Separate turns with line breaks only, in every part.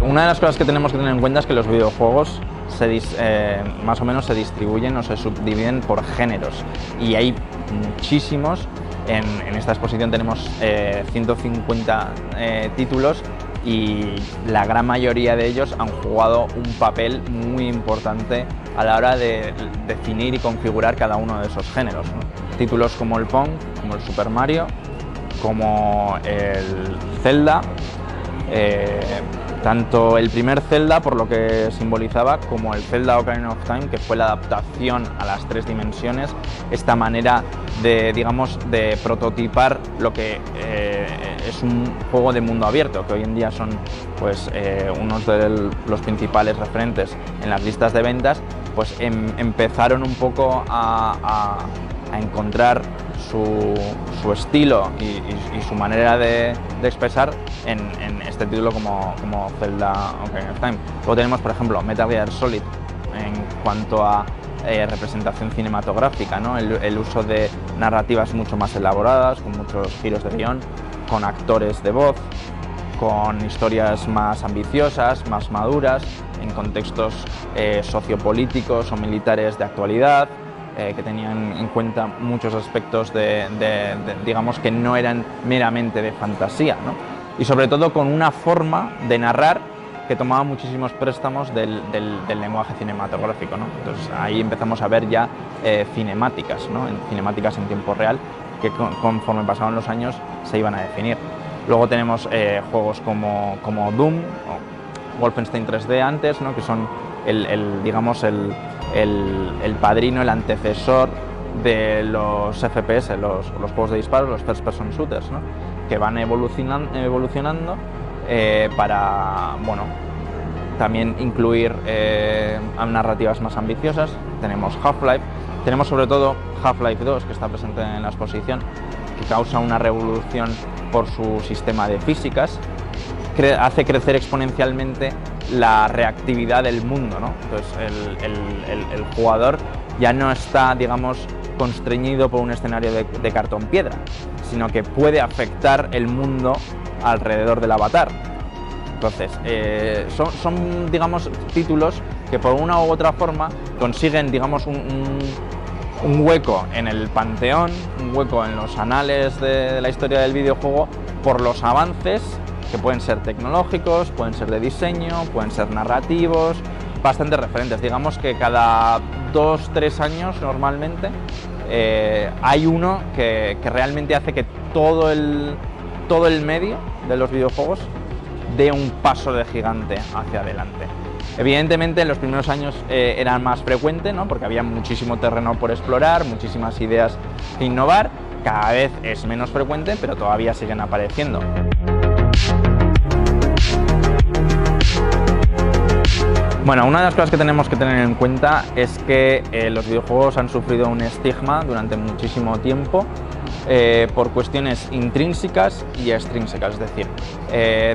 Una de las cosas que tenemos que tener en cuenta es que los videojuegos más o menos se distribuyen o se subdividen por géneros, y hay muchísimos. En esta exposición tenemos 150 títulos, y la gran mayoría de ellos han jugado un papel muy importante a la hora de definir y configurar cada uno de esos géneros, ¿no? Títulos como el Pong, como el Super Mario, como el Zelda, tanto el primer Zelda, por lo que simbolizaba, como el Zelda Ocarina of Time, que fue la adaptación a las 3 dimensiones, esta manera de, digamos, de prototipar lo que es un juego de mundo abierto, que hoy en día son pues, unos de los principales referentes en las listas de ventas. Pues empezaron un poco a encontrar su estilo y su manera de expresar en este título como Zelda Ocarina of Time. Luego tenemos, por ejemplo, Metal Gear Solid en cuanto a representación cinematográfica, ¿no? El uso de narrativas mucho más elaboradas, con muchos giros de guión, con actores de voz, con historias más ambiciosas, más maduras, en contextos sociopolíticos o militares de actualidad, que tenían en cuenta muchos aspectos digamos, que no eran meramente de fantasía, ¿no? Y sobre todo con una forma de narrar que tomaba muchísimos préstamos del lenguaje cinematográfico, ¿no? Entonces ahí empezamos a ver ya cinemáticas, ¿no? Cinemáticas en tiempo real, que conforme pasaban los años se iban a definir. Luego tenemos juegos como Doom o Wolfenstein 3D antes, ¿no? Que son digamos, el padrino, el antecesor de los FPS, los juegos de disparos, los first person shooters, ¿no? Que van evolucionando para, bueno, también incluir narrativas más ambiciosas. Tenemos Half-Life, tenemos sobre todo Half-Life 2, que está presente en la exposición, que causa una revolución por su sistema de físicas, hace crecer exponencialmente la reactividad del mundo, ¿no? Entonces el jugador ya no está, digamos, constreñido por un escenario de cartón piedra, sino que puede afectar el mundo alrededor del avatar. Entonces son digamos, títulos que por una u otra forma consiguen, digamos, un hueco en el panteón, un hueco en los anales de la historia del videojuego por los avances que pueden ser tecnológicos, pueden ser de diseño, pueden ser narrativos, bastante referentes. Digamos que cada 2-3 años normalmente hay uno que realmente hace que todo el medio de los videojuegos dé un paso de gigante hacia adelante. Evidentemente en los primeros años era más frecuente, ¿no? Porque había muchísimo terreno por explorar, muchísimas ideas que innovar. Cada vez es menos frecuente, pero todavía siguen apareciendo. Bueno, una de las cosas que tenemos que tener en cuenta es que los videojuegos han sufrido un estigma durante muchísimo tiempo por cuestiones intrínsecas y extrínsecas, es decir,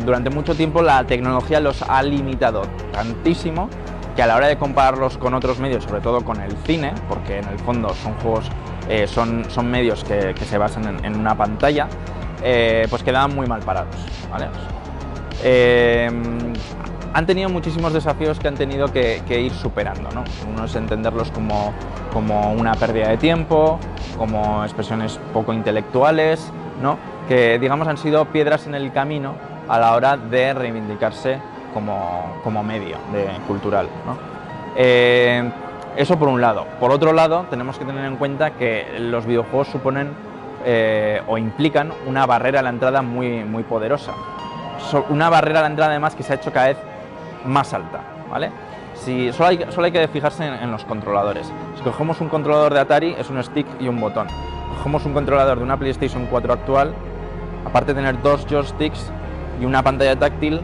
durante mucho tiempo la tecnología los ha limitado tantísimo que a la hora de compararlos con otros medios, sobre todo con el cine, porque en el fondo son juegos, son medios que se basan en una pantalla, pues quedaban muy mal parados, ¿vale? Han tenido muchísimos desafíos que han tenido que ir superando, ¿no? Uno es entenderlos como una pérdida de tiempo, como expresiones poco intelectuales, ¿no? Que, digamos, han sido piedras en el camino a la hora de reivindicarse como medio cultural, ¿no? Eso por un lado. Por otro lado, tenemos que tener en cuenta que los videojuegos suponen o implican una barrera a la entrada muy, muy poderosa. Una barrera a la entrada, además, que se ha hecho cada vez más alta, ¿vale? Solo hay que fijarse en los controladores. Si cogemos un controlador de Atari, es un stick y un botón. Cogemos un controlador de una PlayStation 4 actual, aparte de tener 2 joysticks y una pantalla táctil,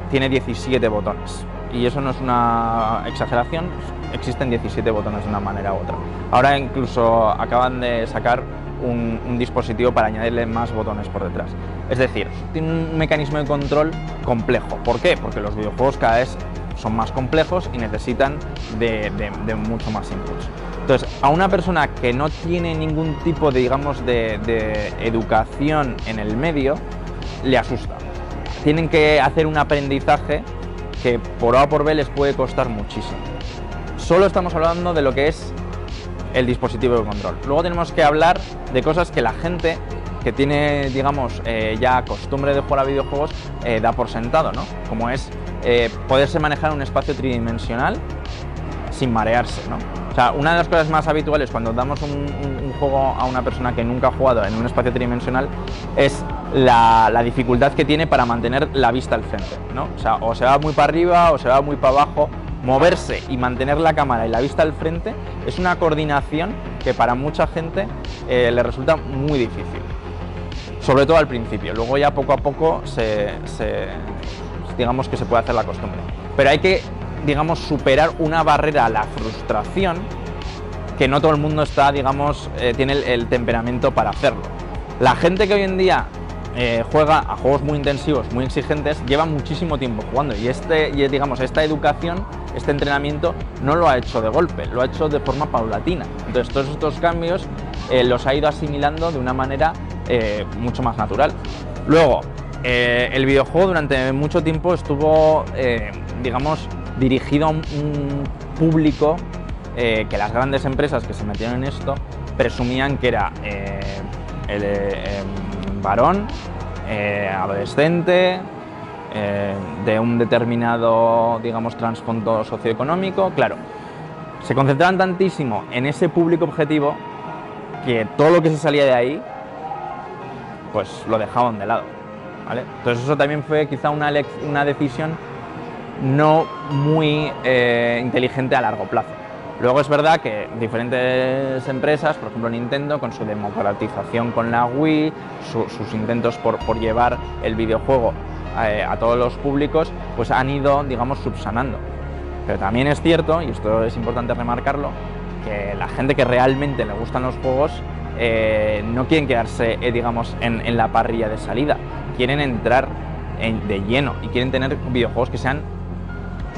tiene 17 botones. Y eso no es una exageración, existen 17 botones de una manera u otra. Ahora incluso acaban de sacar un dispositivo para añadirle más botones por detrás. Es decir, tiene un mecanismo de control complejo. ¿Por qué? Porque los videojuegos cada vez son más complejos y necesitan de mucho más inputs. Entonces, a una persona que no tiene ningún tipo de, digamos, de educación en el medio, le asusta. Tienen que hacer un aprendizaje que por A o por B les puede costar muchísimo. Solo estamos hablando de lo que es el dispositivo de control. Luego tenemos que hablar de cosas que la gente que tiene, digamos, ya costumbre de jugar a videojuegos da por sentado, ¿no? Como es poderse manejar un espacio tridimensional sin marearse, ¿no? O sea, una de las cosas más habituales cuando damos un juego a una persona que nunca ha jugado en un espacio tridimensional es la dificultad que tiene para mantener la vista al frente, ¿no? O sea, o se va muy para arriba o se va muy para abajo. Moverse y mantener la cámara y la vista al frente es una coordinación que para mucha gente le resulta muy difícil, sobre todo al principio. Luego ya poco a poco digamos que se puede hacer la costumbre, pero hay que, digamos, superar una barrera a la frustración que no todo el mundo está, digamos, tiene el temperamento para hacerlo. La gente que hoy en día juega a juegos muy intensivos, muy exigentes, lleva muchísimo tiempo jugando y digamos, esta educación, este entrenamiento no lo ha hecho de golpe, lo ha hecho de forma paulatina. Entonces todos estos cambios los ha ido asimilando de una manera mucho más natural. Luego, el videojuego durante mucho tiempo estuvo, digamos, dirigido a un público que las grandes empresas que se metieron en esto presumían que era varón, adolescente, de un determinado, digamos, trasfondo socioeconómico. Claro, se concentraban tantísimo en ese público objetivo que todo lo que se salía de ahí, pues lo dejaban de lado, ¿vale? Entonces eso también fue quizá una decisión no muy inteligente a largo plazo. Luego es verdad que diferentes empresas, por ejemplo Nintendo, con su democratización con la Wii, sus intentos por llevar el videojuego a todos los públicos, pues han ido, digamos, subsanando. Pero también es cierto, y esto es importante remarcarlo, que la gente que realmente le gustan los juegos no quieren quedarse, digamos, en la parrilla de salida, quieren entrar de lleno y quieren tener videojuegos que sean,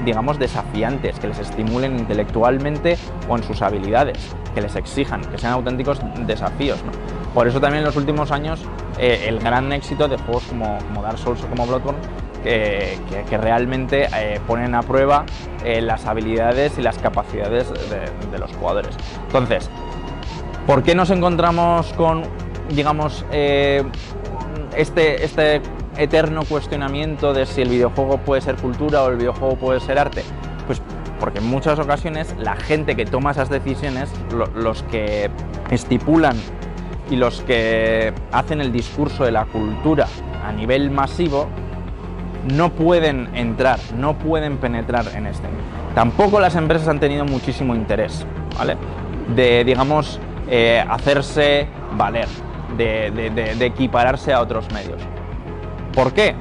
digamos, desafiantes, que les estimulen intelectualmente o en sus habilidades, que les exijan, que sean auténticos desafíos, ¿no? Por eso también en los últimos años el gran éxito de juegos como Dark Souls o como Bloodborne, que realmente ponen a prueba las habilidades y las capacidades de los jugadores. Entonces, ¿por qué nos encontramos con, digamos, este eterno cuestionamiento de si el videojuego puede ser cultura o el videojuego puede ser arte? Pues porque en muchas ocasiones la gente que toma esas decisiones, los que estipulan y los que hacen el discurso de la cultura a nivel masivo, no pueden entrar, no pueden penetrar en este. Tampoco las empresas han tenido muchísimo interés, ¿vale?, de, digamos, hacerse valer, de equipararse a otros medios. ¿Por qué?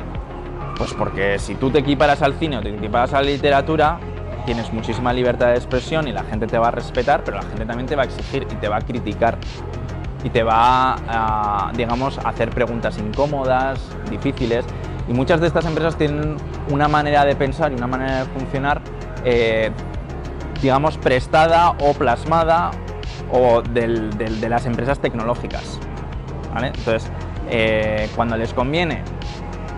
Pues porque si tú te equiparas al cine o te equiparas a la literatura, tienes muchísima libertad de expresión y la gente te va a respetar, pero la gente también te va a exigir y te va a criticar y te va a, digamos, a hacer preguntas incómodas, difíciles, y muchas de estas empresas tienen una manera de pensar y una manera de funcionar, digamos, prestada o plasmada o de las empresas tecnológicas, ¿vale? Entonces, cuando les conviene,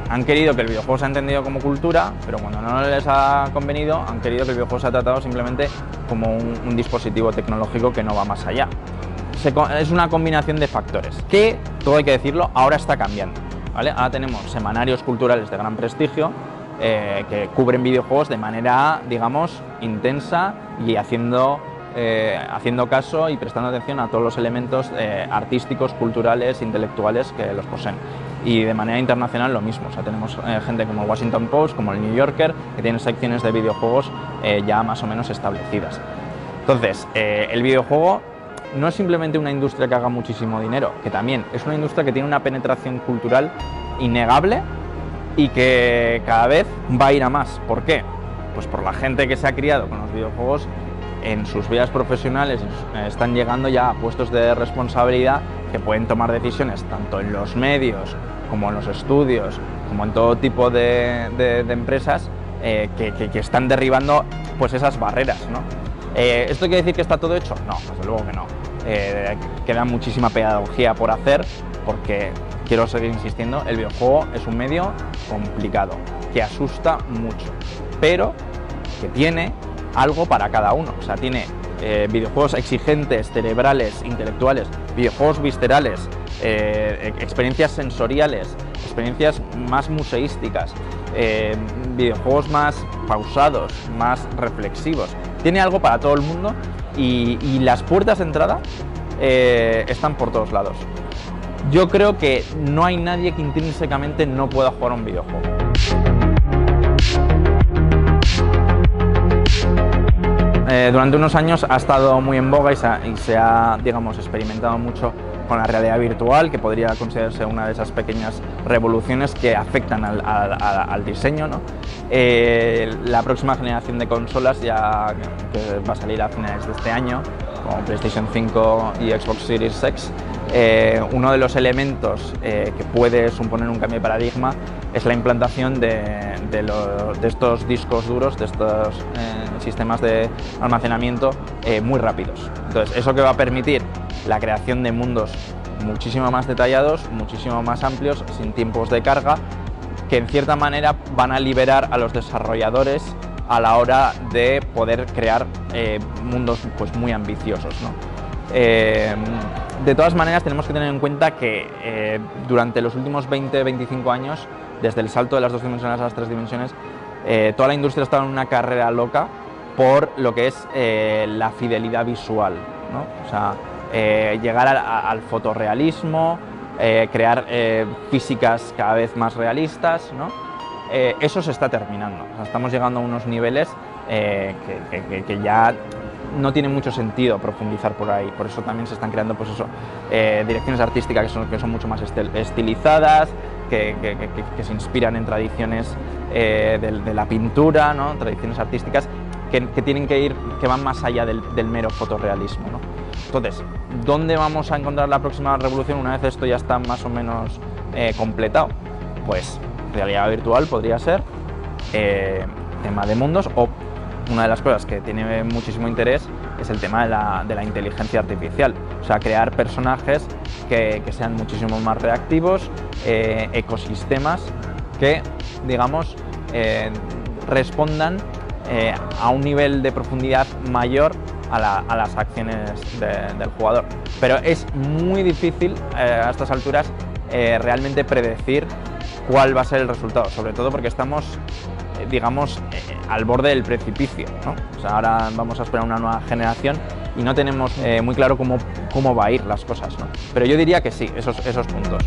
han querido que el videojuego sea entendido como cultura, pero cuando no les ha convenido, han querido que el videojuego sea tratado simplemente como un dispositivo tecnológico que no va más allá. Es una combinación de factores que, todo hay que decirlo, ahora está cambiando, ¿vale? Ahora tenemos semanarios culturales de gran prestigio que cubren videojuegos de manera, digamos, intensa y haciendo caso y prestando atención a todos los elementos artísticos, culturales, intelectuales que los poseen. Y de manera internacional lo mismo, o sea, tenemos gente como el Washington Post, como el New Yorker, que tienen secciones de videojuegos ya más o menos establecidas. Entonces, el videojuego no es simplemente una industria que haga muchísimo dinero, que también es una industria que tiene una penetración cultural innegable y que cada vez va a ir a más. ¿Por qué? Pues por la gente que se ha criado con los videojuegos en sus vidas profesionales, están llegando ya a puestos de responsabilidad que pueden tomar decisiones tanto en los medios como en los estudios, como en todo tipo de empresas, que están derribando pues esas barreras, ¿no? ¿Esto quiere decir que está todo hecho? No, desde luego que no. Queda muchísima pedagogía por hacer, porque quiero seguir insistiendo, el videojuego es un medio complicado, que asusta mucho, pero que tiene algo para cada uno. O sea, tiene videojuegos exigentes, cerebrales, intelectuales, videojuegos viscerales, experiencias sensoriales, experiencias más museísticas, videojuegos más pausados, más reflexivos. Tiene algo para todo el mundo y las puertas de entrada están por todos lados. Yo creo que no hay nadie que intrínsecamente no pueda jugar a un videojuego. Durante unos años ha estado muy en boga y se ha, digamos, experimentado mucho con la realidad virtual, que podría considerarse una de esas pequeñas revoluciones que afectan al diseño, ¿no? La próxima generación de consolas, ya que va a salir a finales de este año, como PlayStation 5 y Xbox Series X, uno de los elementos que puede suponer un cambio de paradigma es la implantación de estos discos duros, de estos sistemas de almacenamiento muy rápidos. Entonces, ¿eso qué va a permitir? La creación de mundos muchísimo más detallados, muchísimo más amplios, sin tiempos de carga, que en cierta manera van a liberar a los desarrolladores a la hora de poder crear mundos pues, muy ambiciosos, ¿no? De todas maneras, tenemos que tener en cuenta que durante los últimos 20-25 años, desde el salto de las 2 dimensiones a las 3 dimensiones, toda la industria ha estado en una carrera loca por lo que es la fidelidad visual, ¿no? O sea, llegar al fotorrealismo, crear físicas cada vez más realistas, ¿no? Eso se está terminando. O sea, estamos llegando a unos niveles que ya no tiene mucho sentido profundizar por ahí. Por eso también se están creando pues eso, direcciones artísticas que son mucho más estilizadas, que se inspiran en tradiciones de la pintura, ¿no? Tradiciones artísticas que van más allá del mero fotorrealismo, ¿no? Entonces, ¿dónde vamos a encontrar la próxima revolución una vez esto ya está más o menos completado? Pues realidad virtual podría ser, tema de mundos, o una de las cosas que tiene muchísimo interés es el tema de la inteligencia artificial. O sea, crear personajes que sean muchísimo más reactivos, ecosistemas que, digamos, respondan a un nivel de profundidad mayor a las acciones del jugador. Pero es muy difícil a estas alturas realmente predecir cuál va a ser el resultado, sobre todo porque estamos, digamos, al borde del precipicio, ¿no? O sea, ahora vamos a esperar una nueva generación y no tenemos muy claro cómo va a ir las cosas, ¿no? Pero yo diría que sí, esos puntos.